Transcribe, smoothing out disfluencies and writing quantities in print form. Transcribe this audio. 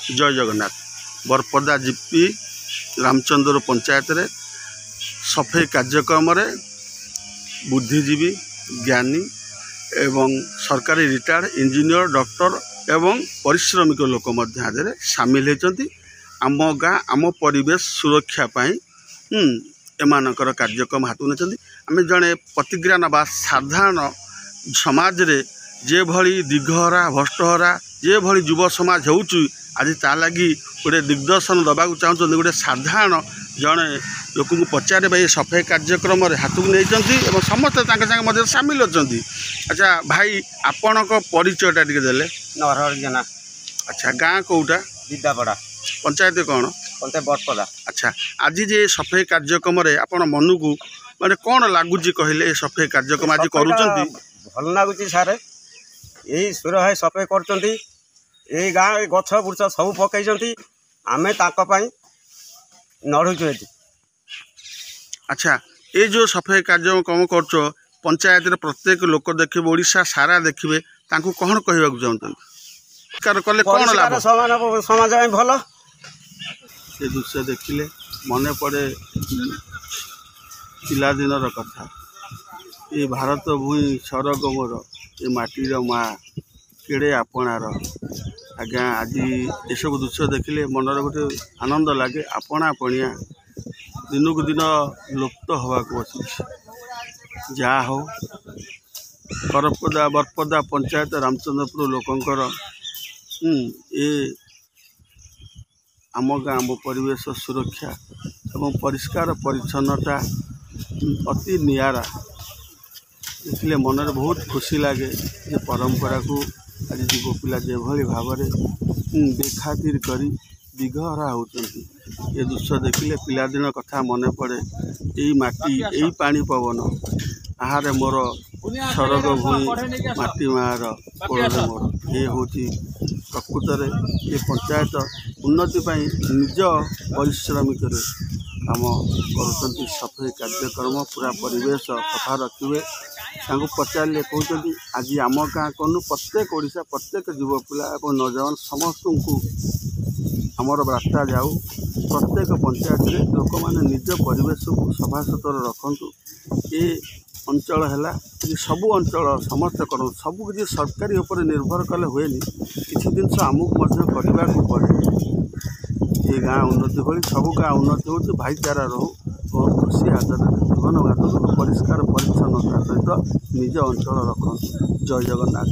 जय जगन्नाथ। बरपदा जीपी रामचंद्र पंचायत रे सफाई कार्यक्रम रे बुद्धिजीवी ज्ञानी एवं सरकारी रिटायर्ड इंजीनियर डॉक्टर एवं परिश्रमिक लोक मध्य सामिल होती आम गाँ आम परिवेश सुरक्षा एमानकर कार्यक्रम हाथ ने आम जड़े प्रतिज्ञा नवा साधारण समाज रे जे भली दिग्हरा भ्रष्टहरा जे भली युव समाज हो आज ता लगी गोटे दिग्दर्शन दबाक चाहते गोटे साधारण जड़े लोक को पचारे भाई सफाई कार्यक्रम हाथ को नहीं समस्त मध्य सामिल अच्छा। अच्छा भाई आपण परिचयटा टी दे नरहर। अच्छा गाँ कौटा विद्यापड़ा पंचायत कौन पंचायत बरपदा। अच्छा आज जे सफाई कार्यक्रम आपण मन को माने कौन लगुच कहले सफाई कार्यक्रम आज करूँ भल लगुच सारे यही सुर है सफाई कर गाँ गछ बुर्छ सब पकई आम नड़ुचु। अच्छा ये जो सफाई कार्यक्रम कर पंचायत प्रत्येक लोक देखिए ओडिशा सारा देखिए कौन कहवाक चाहते कले कौन लाभ समाज भल ये दृश्य देखिले मन पड़े पिलादिन कथा ये भारत भूमि सरग मोर ये माटीर माँ केड़े आपणार आज्ञा आज ये सब दृश्य देखिले मन गोटे आनंद लगे आपणा पणिया दिन को दिन लुप्त हवा बसी जहाँ हो बरपदा पंचायत रामचंद्रपुर लोकंकर ये आम गाँ आम परिवेश सुरक्षा एवं परिष्कार परिच्छन्नता अति नियारा देखिले मन में बहुत खुशी लगे ये परंपरा को आज युव पिला जो भाव में बेखातिर करी दिघहरा होती ये दृश्य देखिले पिलादिन कथा मन पड़े यही माटी यही पानी पवन आहारे मोर सरग भूमि माटी मार कोल मोर ये हूँ प्रकृत ये पंचायत उन्नति निज परिश्रमिक काम कर सफाई कार्यक्रम पूरा परिवेश सफा रखिए पचारे कहते आज आम गाँ कनु प्रत्येक ओडिशा प्रत्येक युवपिला और नौजवान समस्त को आमर रास्ता जाऊ प्रत्येक पंचायत रे लोक मैंने निज परिवेश को सफा सुतर रखु ये अंचल है सबू अंचल समस्त कर सब किसी सरकारी उपर निर्भर कले हुए किसी जिन आमको करने को पड़े ये गाँ उन्नति हो सब गाँ उन्नति हो भाईचारा रो बहुत खुशी हाथ जीवन घात परिष्कार परिच्छन्नता सहित निज अंचल रख जय जगन्नाथ।